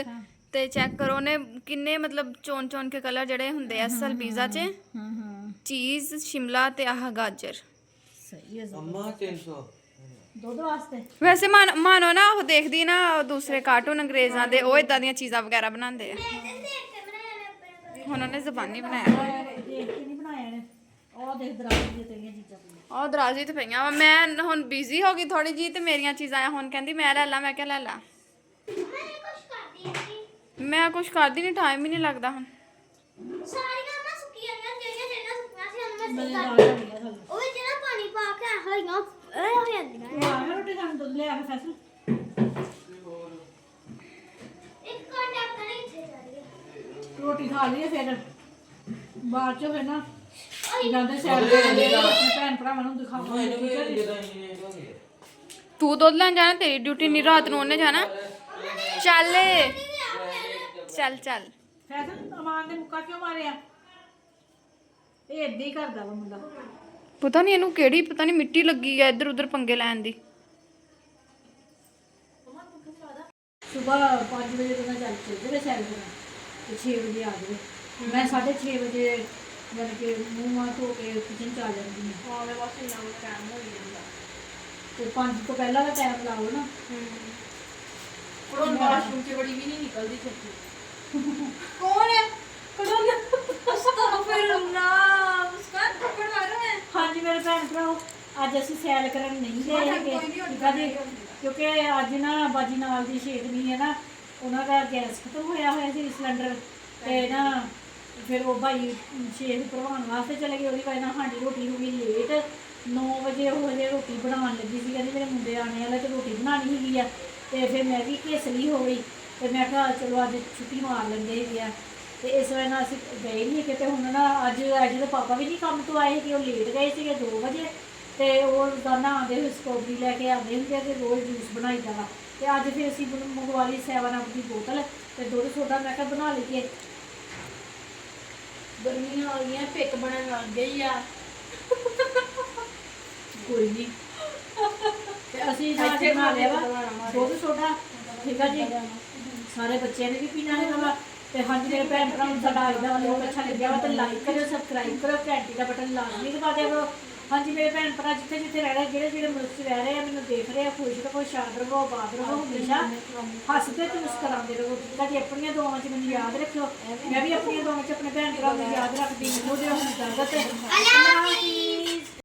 ते चेक करो ने किन्ने मतलब चोन चोन के कलर जड़े हुंदे आ असल पिज़्ज़ा च ਹਾਂ ਹਾਂ चीज शिमला ते आह गाजर ਸਹੀ ਹੈ। ਅੰਮਾ 300 ਦੁੱਧ ਵਾਸਤੇ ਵੈਸੇ ਮਾਨੋ ਨਾ ਉਹ ਦੇਖਦੀ ਨਾ ਉਹ ਦੂਸਰੇ ਕਾਰਟੂਨ ਅੰਗਰੇਜ਼ਾਂ ਦੇ ਉਹ ਇਦਾਂ ਦੀਆਂ ਚੀਜ਼ਾਂ ਵਗੈਰਾ ਬਣਾਉਂਦੇ ਆ ਹੁਣ ਉਹਨੇ ਜ਼ਬਾਨੀ ਬਣਾਇਆ ਦੇਖ ਕੇ ਨਹੀਂ ਬਣਾਇਆ ਨੇ। ਉਹ ਦੇਖ ਦਰਾਜ਼ੀ ਦੀਆਂ ਤੇਰੀਆਂ ਚੀਜ਼ਾਂ ਪਈਆਂ। ਉਹ ਦਰਾਜ਼ੀ ਤੇ ਪਈਆਂ ਵਾ ਮੈਂ ਹੁਣ ਬਿਜ਼ੀ ਹੋ ਗਈ ਥੋੜੀ ਜੀ ਤੇ ਮੇਰੀਆਂ ਚੀਜ਼ਾਂ ਆ ਹੁਣ ਕਹਿੰਦੀ ਮੈਂ ਲੈ ਲਾ ਮੈਂ ਕਿਹਾ ਲੈ ਲਾ ਮੈਂ ਕੁਝ ਕਰਦੀ ਸੀ। ਮੈਂ ਕੁਝ ਕਰਦੀ ਨਹੀਂ ਟਾਈਮ ਹੀ ਨਹੀਂ ਲੱਗਦਾ ਹੁਣ ਸਾਰੀਆਂ ਨਾ ਸੁੱਕੀਆਂ ਜਿਹੜੀਆਂ ਸੁੱਕੀਆਂ ਸੀ ਉਹਨੂੰ ਮੈਂ ਮੇਰੇ ਸਿੱਧਾ ਨਾਲ ਹੋ ਗਿਆ ਥੱਲੇ। ਉਹ ਵਿੱਚ ਨਾ ਪਾਣੀ ਪਾ ਕੇ ਹਲੀਆਂ ਇਹ ਹੋ ਜਾਂਦੀਆਂ ਉਹ ਆ ਗਿਆ ਰੋਟੀ ਖਾਣ ਦੁੱਧ ਲਿਆ ਕੇ ਫੈਸਲ। ਇੱਕ ਕੰਟੈਕਟ ਨਹੀਂ ਇੱਥੇ ਜਾ ਰਹੀ ਹੈ। ਰੋਟੀ ਖਾ ਲਈਏ ਫਿਰ ਬਾਅਦ ਚੋਂ ਫਿਰ ਨਾ ਜਾਂਦੇ ਸੈਰ ਕਰਦੇ ਆਪਣੇ ਭੈਣ ਭਰਾਵਾਂ ਨੂੰ ਦਿਖਾਵਾਂਗੇ, ਠੀਕ ਹੈ ਜੀ। ਤੂੰ ਦੁੱਧ ਲੈਣ ਜਾਣਾ ਤੇਰੀ ਡਿਊਟੀ ਨਹੀਂ ਰਾਤ ਨੂੰ ਉਹਨੇ ਜਾਣਾ ਚੱਲ ਚੱਲ ਚੱਲ ਫੈਸਲ ਅਮਾਨ ਨੇ ਮੁੱਕਾ ਕਿਉਂ ਮਾਰਿਆ? ਇਹ ਏਦਾਂ ਹੀ ਕਰਦਾ ਵਾ ਮੁੰਡਾ। ਪਤਾ ਨਹੀਂ ਇਹਨੂੰ ਕਿਹੜੀ ਪਤਾ ਨਹੀਂ ਮਿੱਟੀ ਲੱਗੀ ਆ ਇੱਧਰ ਉੱਧਰ ਪੰਗੇ ਲੈਣ ਦੀ ਸੁਬਾਹ 5 ਵਜੇ ਤੋਂ ਚੱਲ ਚੱਲਦੇ ਸੈਰ ਕਰਨ ਤੇ 6 ਵਜੇ ਆ ਜਾਵੇ। ਮੈਂ 6:30 ਵਜੇ ਜਦ ਕਿ ਮੂੰਹ ਮਾਂ ਧੋ ਕੇ ਕਿਚਨ ਚ ਆ ਜਾਂਦੀ ਹਾਂ। ਆਵੇ ਬਸ ਇੰਨਾ ਟਾਈਮ ਹੋ ਜਾਂਦਾ ਤੇ 5 ਤੋਂ ਪਹਿਲਾਂ ਦਾ ਟਾਈਮ ਲਾਓ ਨਾ। ਹੁਣ ਵਾਸ਼ਰੂਮ 'ਚ ਬੜੀ ਵੀ ਨਹੀਂ ਨਿਕਲਦੀ ਛੇਤੀ ਕੌਣ ਹੈ? ਕੌਣ? ਅਸਤਗਫਿਰullah ਮੁਸਕਾਨ ਥੱਪੜ ਮਾਰੋ ਮੈਂ ਹਾਂਜੀ ਮੇਰੇ ਭੈਣ ਭਰਾਓ, ਅੱਜ ਅਸੀਂ ਸੈਰ ਕਰਨ ਨਹੀਂ ਗਏ ਹੈਗੇ, ਠੀਕ ਆ ਜੀ। ਕਿਉਂਕਿ ਅੱਜ ਨਾ ਬਾਜੀ ਨਾਲ ਦੀ ਸ਼ੇਖਨੀ ਹੈ ਨਾ, ਉਹਨਾਂ ਦਾ ਗੈਸ ਖਤਮ ਹੋਇਆ ਸੀ ਸਿਲੰਡਰ ਤੇ ਨਾ ਫਿਰ ਉਹ ਭਾਈ ਸ਼ੇਖ ਭਰਵਾਉਣ ਵਾਸਤੇ ਚਲੇ ਗਏ। ਉਹਦੀ ਵਜ੍ਹਾ ਨਾਲ ਸਾਡੀ ਰੋਟੀ ਹੋ ਗਈ ਲੇਟ। 9 ਵਜੇ ਉਹ ਹਜੇ ਰੋਟੀ ਬਣਾਉਣ ਲੱਗੀ ਸੀ, ਕਹਿੰਦੀ ਮੇਰੇ ਮੁੰਡੇ ਆਣੇ ਵਾਲੇ ਤੇ ਰੋਟੀ ਬਣਾਉਣੀ ਹੈਗੀ ਆ। ਤੇ ਫਿਰ ਮੈਂ ਵੀ ਘੇਸਲੀ ਹੋ ਗਈ ਤੇ ਮੈਂ ਕਿਹਾ ਚਲੋ ਅੱਜ ਛੁੱਟੀ ਮਾਰ ਲੈਂਦੇ ਹੈਗੇ ਆ। ਤੇ ਇਸ ਵਜ੍ਹਾ ਨਾਲ ਅਸੀਂ ਗਏ ਨਹੀਂ ਕਿਤੇ। ਹੁਣ ਨਾ ਅੱਜ ਦੇ ਪਾਪਾ ਵੀ ਨਹੀਂ ਕੰਮ ਤੋਂ ਆਏ ਕਿ ਉਹ ਲੇਟ ਗਏ ਸੀਗੇ 2 ਵਜੇ ਤੇ ਉਹ ਰੋਜ਼ਾਨਾ ਆਉਂਦੇ ਹੋਏ ਸਟ੍ਰਾਬੇਰੀ ਲੈ ਕੇ ਆਉਂਦੇ ਹੁੰਦੇ ਆ ਤੇ ਰੋਜ਼ ਜੂਸ ਬਣਾਈਦਾ ਵਾ। ਤੇ ਅੱਜ ਫਿਰ ਅਸੀਂ ਮੰਗਵਾ ਲਈ 7 ਅਪ ਦੀ ਬੋਤਲ ਤੇ ਦੁੱਧ ਸੋਡਾ ਮੈਂ ਕਿਹਾ ਬਣਾ ਲਈਏ। ਗਰਮੀਆਂ ਆ ਗਈਆਂ ਪਿੱਕ ਬਣਨ ਲੱਗ ਗਈ ਆ ਕੋਈ ਨਹੀਂ ਤੇ ਅਸੀਂ ਅੱਜ ਬਣਾ ਲਿਆ ਵਾ ਦੁੱਧ ਸੋਡਾ, ਠੀਕ ਆ ਜੀ। ਸਾਰੇ ਬੱਚਿਆਂ ਨੇ ਵੀ ਪੀਣਾ ਹੈਗਾ ਵਾ। ਤੇ ਹਾਂਜੀ ਮੇਰੇ ਭੈਣ ਭਰਾ ਨੂੰ ਸਾਡਾ ਅੱਜ ਦਾ ਵਲੋਗ ਅੱਛਾ ਲੱਗਿਆ ਵਾ ਤੇ ਲਾਈਕ ਕਰਿਓ, ਸਬਸਕ੍ਰਾਈਬ ਕਰੋ, ਘੰਟੀ ਦਾ ਬਟਨ ਲਾਜ਼ਮੀ ਦਬਾ ਦਿਆ ਕਰੋ। ਹਾਂਜੀ ਮੇਰੇ ਭੈਣ ਭਰਾ ਜਿੱਥੇ ਜਿੱਥੇ ਰਹਿ ਰਹੇ, ਜਿਹੜੇ ਜਿਹੜੇ ਮੁਲਕ 'ਚ ਰਹਿ ਰਹੇ ਆ, ਮੈਨੂੰ ਦੇਖ ਰਹੇ ਆ, ਖੁਸ਼ ਰਹੋ, ਸ਼ਾਦ ਰਹੋ, ਆਬਾਦ ਰਹੋ, ਹਮੇਸ਼ਾ ਹੱਸਦੇ ਤੇ ਮੁਸਕਰਾਉਂਦੇ ਰਹੋ, ਠੀਕ ਆ ਜੀ। ਆਪਣੀਆਂ ਦੁਆਵਾਂ 'ਚ ਮੈਨੂੰ ਯਾਦ ਰੱਖਿਓ, ਮੈਂ ਵੀ ਆਪਣੀਆਂ ਦੁਆਵਾਂ 'ਚ ਆਪਣੇ ਭੈਣ ਭਰਾ ਨੂੰ ਯਾਦ ਰੱਖਦੀ ਹਾਂ। ਉਹਦੇ ਹੁਣ ਇਜਾਜ਼ਤ ਹੈ। ਅੱਲਾ ਹਾਫਿਜ਼।